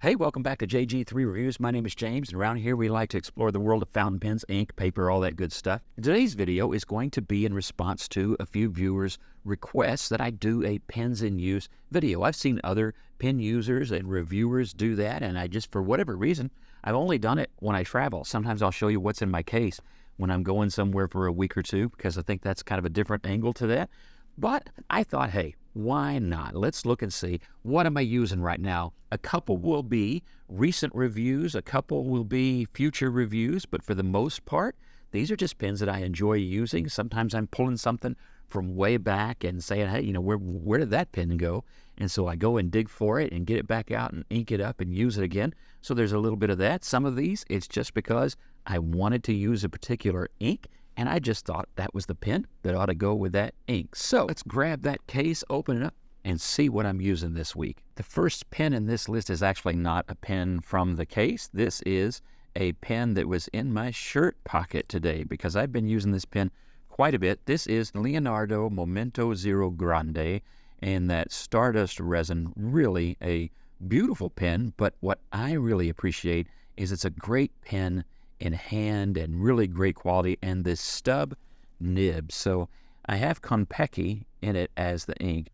Hey, welcome back to JG3 Reviews. My name is James, and around here we like to explore the world of fountain pens, ink, paper, all that good stuff. And today's video is going to be in response to a few viewers' requests that I do a pens in use video. I've seen other pen users and reviewers do that, and I just, for whatever reason, I've only done it when I travel. Sometimes I'll show you what's in my case when I'm going somewhere for a week or two, because I think that's kind of a different angle to that. But I thought, hey, why not? Let's look and see, what am I using right now? A couple will be recent reviews, a couple will be future reviews, but for the most part, these are just pens that I enjoy using. Sometimes I'm pulling something from way back and saying, hey, where did that pen go? And so I go and dig for it and get it back out and ink it up and use it again. So there's a little bit of that. Some of these, it's just because I wanted to use a particular ink, and I just thought that was the pen that ought to go with that ink. So let's grab that case, open it up, and see what I'm using this week. The first pen in this list is actually not a pen from the case. This is a pen that was in my shirt pocket today because I've been using this pen quite a bit. This is Leonardo Momento Zero Grande, and that Stardust resin, really a beautiful pen, but what I really appreciate is it's a great pen in hand and really great quality, and this stub nib. So I have Konpeki in it as the ink,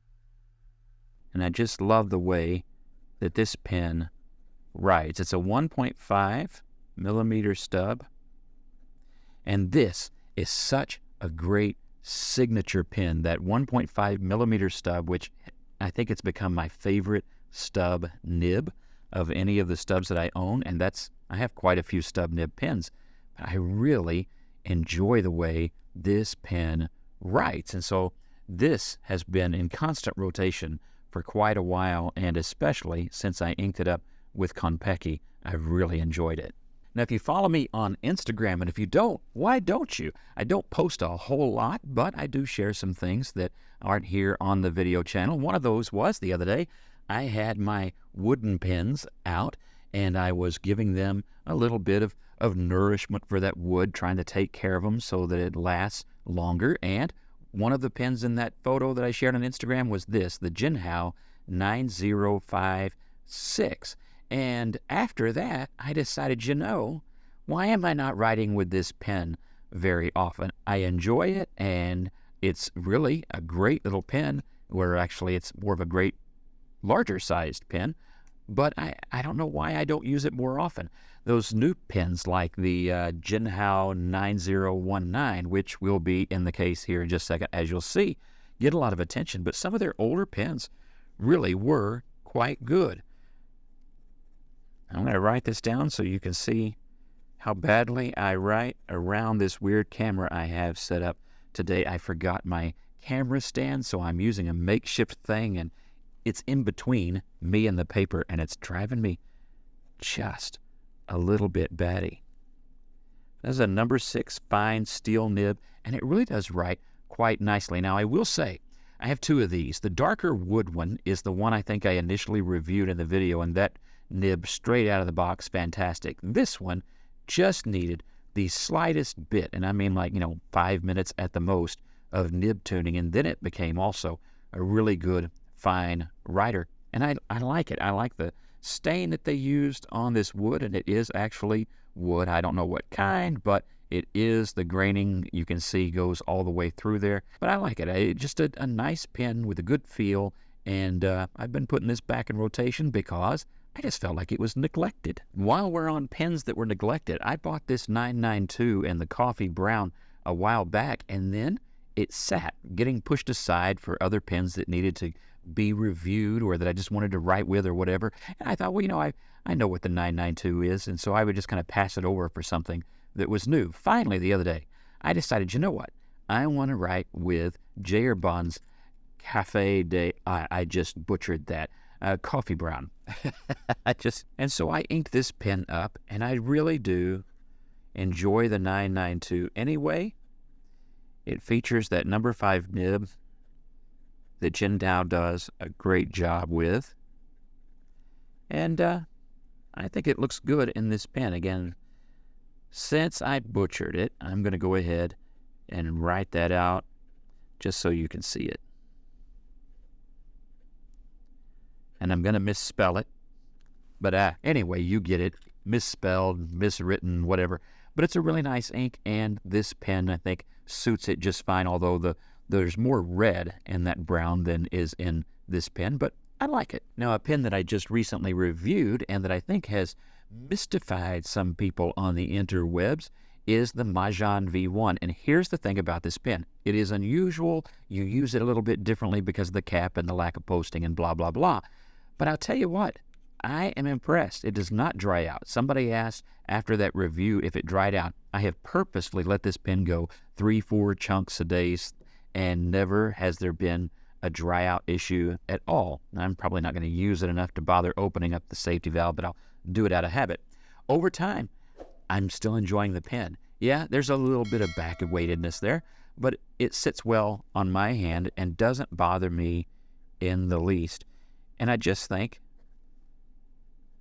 and I just love the way that this pen writes. It's a 1.5 millimeter stub, and this is such a great signature pen, that 1.5 millimeter stub, which I think it's become my favorite stub nib of any of the stubs that I own, and I have quite a few stub nib pens, but I really enjoy the way this pen writes. And so this has been in constant rotation for quite a while, and especially since I inked it up with Konpeki, I've really enjoyed it. Now, if you follow me on Instagram, and if you don't, why don't you? I don't post a whole lot, but I do share some things that aren't here on the video channel. One of those was the other day, I had my wooden pens out, and I was giving them a little bit of nourishment for that wood, trying to take care of them so that it lasts longer. And one of the pens in that photo that I shared on Instagram was this, the Jinhao 9056. And after that, I decided, why am I not writing with this pen very often? I enjoy it, and it's really a great little pen, where actually it's more of a great larger sized pen, but I don't know why I don't use it more often. Those new pens like the Jinhao 9019, which will be in the case here in just a second, as you'll see, get a lot of attention, but some of their older pens really were quite good. I'm going to write this down so you can see how badly I write around this weird camera I have set up today. I forgot my camera stand, so I'm using a makeshift thing, and it's in between me and the paper, and it's driving me just a little bit batty. That's a number 6 fine steel nib, and it really does write quite nicely. Now, I will say, I have two of these. The darker wood one is the one I think I initially reviewed in the video, and that nib straight out of the box, fantastic. This one just needed the slightest bit, and I mean 5 minutes at the most of nib tuning, and then it became also a really good fine writer, and I like it. I like the stain that they used on this wood, and it is actually wood. I don't know what kind, but it is. The graining, you can see, goes all the way through there, but I like it. Just a nice pen with a good feel, and I've been putting this back in rotation because I just felt like it was neglected. While we're on pens that were neglected, I bought this 992 and the coffee brown a while back, and then it sat, getting pushed aside for other pens that needed to be reviewed or that I just wanted to write with or whatever. And I thought, I know what the 992 is, and so I would just kind of pass it over for something that was new. Finally, the other day, I decided, I want to write with J.R. Bond's Cafe de, I just butchered that, coffee brown. And so I inked this pen up, and I really do enjoy the 992 anyway. It features that number 5 nib that Jinhao does a great job with. And I think it looks good in this pen. Again, since I butchered it, I'm going to go ahead and write that out just so you can see it. And I'm going to misspell it, But anyway, you get it. Misspelled, miswritten, whatever. But it's a really nice ink, and this pen, I think, suits it just fine, although there's more red in that brown than is in this pen, but I like it. Now, a pen that I just recently reviewed and that I think has mystified some people on the interwebs is the Mahjong V1. And here's the thing about this pen. It is unusual. You use it a little bit differently because of the cap and the lack of posting and blah, blah, blah. But I'll tell you what, I am impressed. It does not dry out. Somebody asked after that review if it dried out. I have purposely let this pen go 3-4 chunks a day, and never has there been a dry out issue at all. I'm probably not going to use it enough to bother opening up the safety valve, but I'll do it out of habit. Over time, I'm still enjoying the pen. Yeah, there's a little bit of back weightedness there, but it sits well on my hand and doesn't bother me in the least. And I just think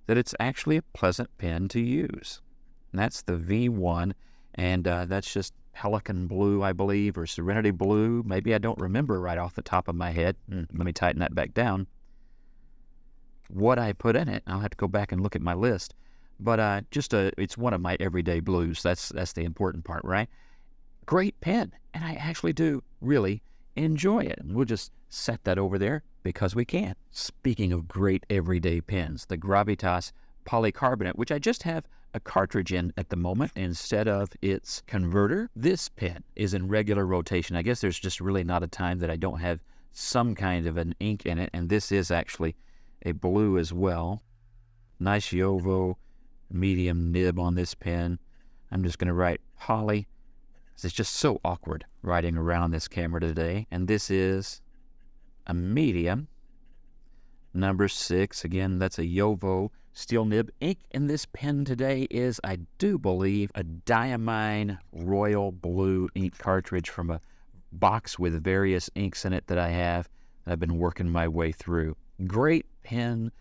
that it's actually a pleasant pen to use. And that's the V1, and that's just Pelican Blue, I believe, or Serenity Blue. Maybe I don't remember right off the top of my head. Let me tighten that back down. What I put in it, I'll have to go back and look at my list. But it's one of my everyday blues. That's the important part, right? Great pen, and I actually do really enjoy it. And we'll just set that over there because we can. Speaking of great everyday pens, the Gravitas Polycarbonate, which I just have a cartridge in at the moment instead of its converter. This pen is in regular rotation. I guess there's just really not a time that I don't have some kind of an ink in it, and this is actually a blue as well. Nice Jowo medium nib on this pen. I'm just going to write Poly. It's just so awkward writing around this camera today. And this is a medium, number 6. Again, that's a Jowo steel nib. Ink in this pen today is, I do believe, a Diamine Royal Blue ink cartridge from a box with various inks in it that I have that I've been working my way through. Great pen.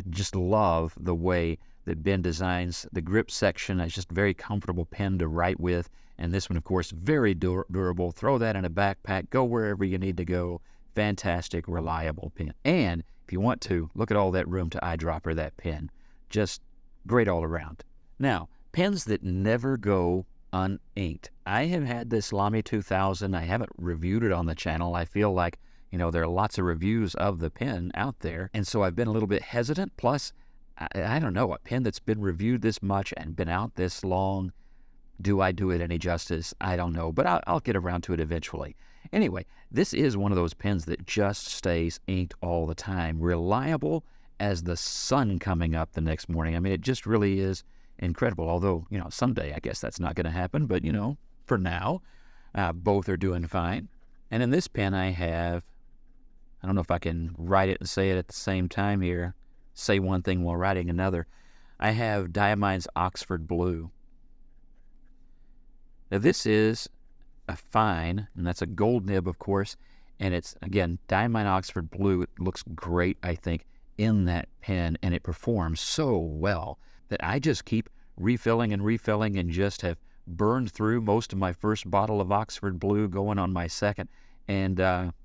Just love the way that Ben designs the grip section. It's just a very comfortable pen to write with. And this one, of course, very durable. Throw that in a backpack. Go wherever you need to go. Fantastic, reliable pen. And if you want to, look at all that room to eyedropper that pen. Just great all around. Now, pens that never go uninked. I have had this Alami 2000. I haven't reviewed it on the channel. I feel like, there are lots of reviews of the pen out there. And so I've been a little bit hesitant. Plus, I don't know, a pen that's been reviewed this much and been out this long, do I do it any justice? I don't know, but I'll get around to it eventually. Anyway, this is one of those pens that just stays inked all the time. Reliable as the sun coming up the next morning. I mean, it just really is incredible. Although, someday I guess that's not going to happen. But, for now, both are doing fine. And in this pen I have, I don't know if I can write it and say it at the same time here. Say one thing while writing another. I have Diamine's Oxford Blue. Now this is a fine, and that's a gold nib, of course, and it's, again, Diamine Oxford Blue. It looks great, I think, in that pen, and it performs so well that I just keep refilling and just have burned through most of my first bottle of Oxford Blue, going on my second. And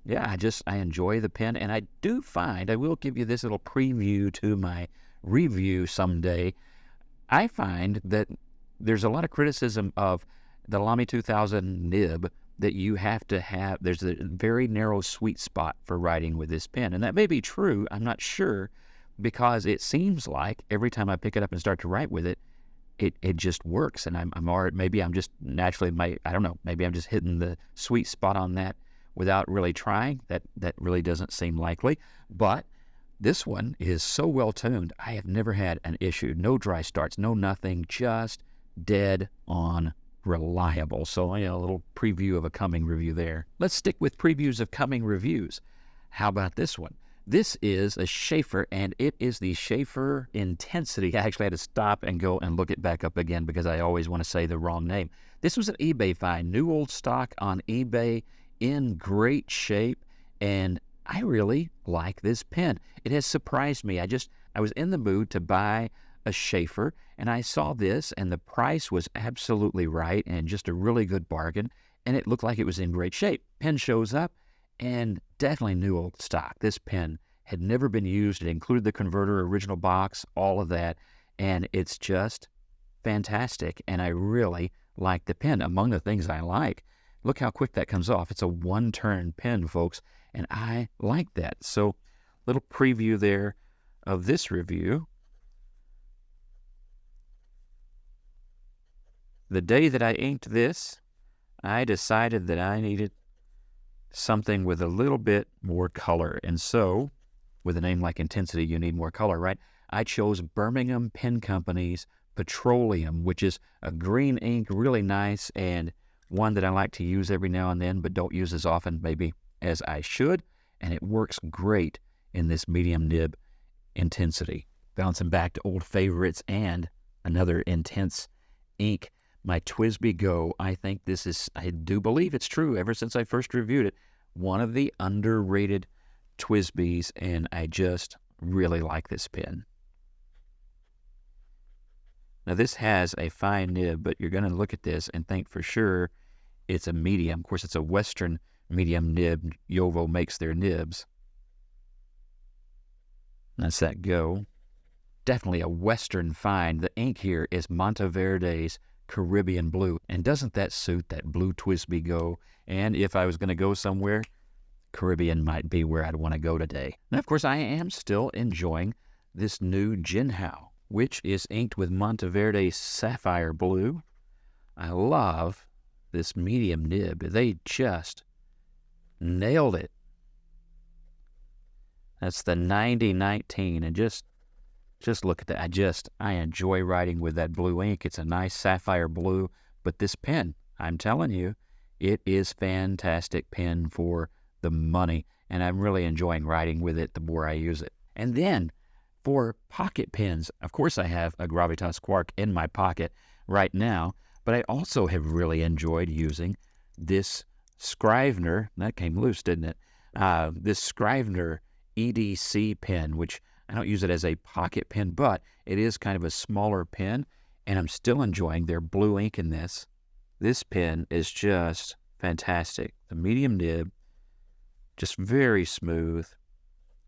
yeah, I enjoy the pen, and I do find, I will give you this little preview to my review someday, I find that there's a lot of criticism of the Alami 2000 nib that you have to have, there's a very narrow sweet spot for writing with this pen. And that may be true, I'm not sure, because it seems like every time I pick it up and start to write with it, it just works. And I'm already, maybe I'm just naturally, I don't know, maybe I'm just hitting the sweet spot on that without really trying. That really doesn't seem likely. But this one is so well tuned, I have never had an issue. No dry starts, no nothing, just dead on reliable. So, a little preview of a coming review there. Let's stick with previews of coming reviews. How about this one? This is a Schaefer, and it is the Schaefer Intensity. I actually had to stop and go and look it back up again because I always want to say the wrong name. This was an eBay find, new old stock on eBay, in great shape, and I really like this pen. It has surprised me. I was in the mood to buy a Schaefer, and I saw this, and the price was absolutely right and just a really good bargain, and it looked like it was in great shape. Pen shows up, and definitely new old stock. This pen had never been used. It included the converter, original box, all of that, and it's just fantastic, and I really like the pen. Among the things I like, look how quick that comes off. It's a one-turn pen, folks, and I like that. So, little preview there of this review. The day that I inked this, I decided that I needed something with a little bit more color. And so, with a name like Intensity, you need more color, right? I chose Birmingham Pen Company's Petroleum, which is a green ink, really nice, and one that I like to use every now and then, but don't use as often maybe as I should. And it works great in this medium nib Intensity. Bouncing back to old favorites and another intense ink, my TWSBI Go. I think this is, I do believe it's true ever since I first reviewed it, one of the underrated TWSBIs, and I just really like this pen. Now this has a fine nib, but you're going to look at this and think for sure it's a medium. Of course, it's a Western medium nib. Jowo makes their nibs. That's that Go. Definitely a Western find. The ink here is Monteverde's Caribbean Blue. And doesn't that suit that blue TWSBI Go? And if I was going to go somewhere, Caribbean might be where I'd want to go today. And of course, I am still enjoying this new Jinhao, which is inked with Monteverde's Sapphire Blue. I love this medium nib. They just nailed it. That's the 9019, and just look at that. I enjoy writing with that blue ink. It's a nice sapphire blue, but this pen, I'm telling you, it is fantastic pen for the money, and I'm really enjoying writing with it the more I use it. And then for pocket pens, of course I have a Gravitas Quark in my pocket right now, but I also have really enjoyed using this Scrivener, that came loose, didn't it? This Scrivener EDC pen, which I don't use it as a pocket pen, but it is kind of a smaller pen, and I'm still enjoying their blue ink in this. This pen is just fantastic. The medium nib, just very smooth,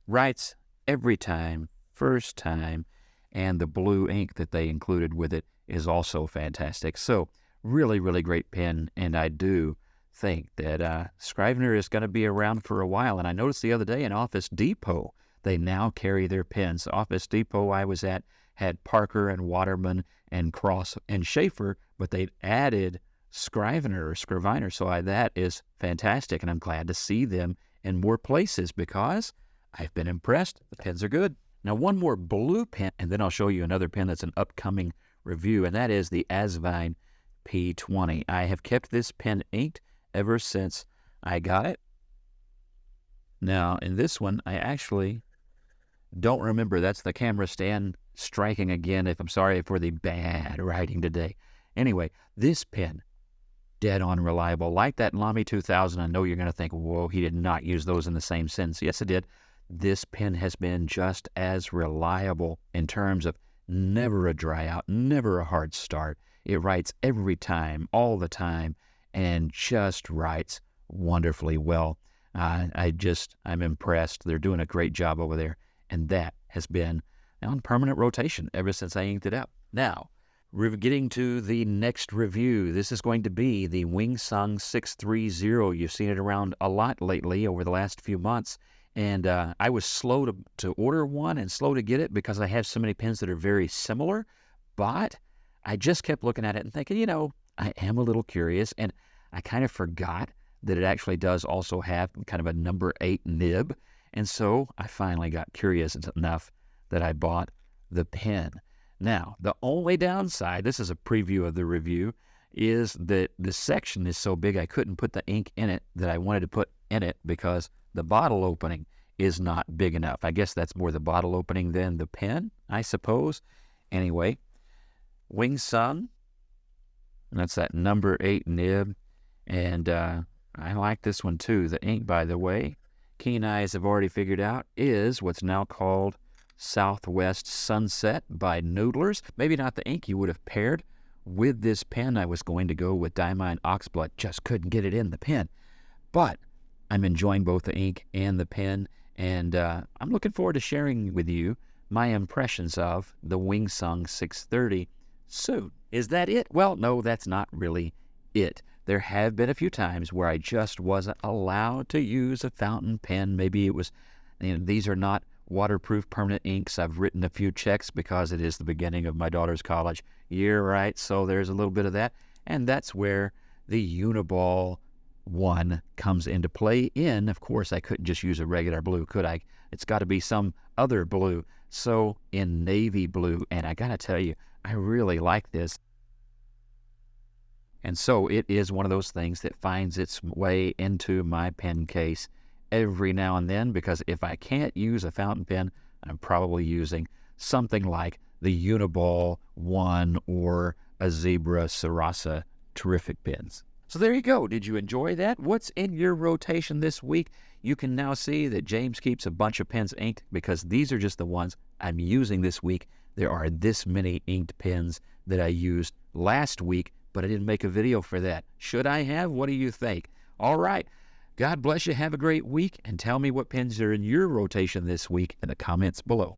writes every time, first time, and the blue ink that they included with it is also fantastic. So really, really great pen, and I do think that Scrivener is going to be around for a while. And I noticed the other day in Office Depot, they now carry their pens. Office Depot I was at had Parker and Waterman and Cross and Schaefer, but they've added Scrivener or Scrivener, so that is fantastic, and I'm glad to see them in more places because I've been impressed. The pens are good. Now one more blue pen, and then I'll show you another pen that's an upcoming review, and that is the Asvine P20. I have kept this pen inked ever since I got it. Now in this one, I actually don't remember. That's the camera stand striking again. I'm sorry for the bad writing today. Anyway, this pen, dead on reliable. Like that Alami 2000, I know you're going to think, whoa, he did not use those in the same sentence. Yes, it did. This pen has been just as reliable in terms of never a dry out, never a hard start. It writes every time, all the time, and just writes wonderfully well. I'm impressed. They're doing a great job over there, and that has been on permanent rotation ever since I inked it up. Now, we're getting to the next review. This is going to be the Wingsung 630. You've seen it around a lot lately over the last few months, and I was slow to order one and slow to get it because I have so many pens that are very similar, but I just kept looking at it and thinking, I am a little curious, and I kind of forgot that it actually does also have kind of a number 8 nib, and so I finally got curious enough that I bought the pen. Now, the only downside, this is a preview of the review, is that the section is so big I couldn't put the ink in it that I wanted to put in it because the bottle opening is not big enough. I guess that's more the bottle opening than the pen, I suppose. Anyway, Wingsung, that's that number 8 nib, and I like this one too. The ink, by the way, keen eyes have already figured out, is what's now called Southwest Sunset by Noodlers. Maybe not the ink you would have paired with this pen. I was going to go with Diamine Oxblood, just couldn't get it in the pen. But I'm enjoying both the ink and the pen, And I'm looking forward to sharing with you my impressions of the Wingsung 630 soon. Is that it? Well, no, that's not really it. There have been a few times where I just wasn't allowed to use a fountain pen. Maybe it was, these are not waterproof permanent inks. I've written a few checks because it is the beginning of my daughter's college year, right? So there's a little bit of that. And that's where the Uniball 1 comes into play in. Of course, I couldn't just use a regular blue, could I? It's got to be some other blue. So in navy blue, and I got to tell you, I really like this. And so it is one of those things that finds its way into my pen case every now and then, because if I can't use a fountain pen, I'm probably using something like the Uniball 1 or a Zebra Sarasa. Terrific pens. So there you go. Did you enjoy that? What's in your rotation this week? You can now see that James keeps a bunch of pens inked because these are just the ones I'm using this week. There are this many inked pens that I used last week, but I didn't make a video for that. Should I have? What do you think? All right. God bless you. Have a great week, and tell me what pens are in your rotation this week in the comments below.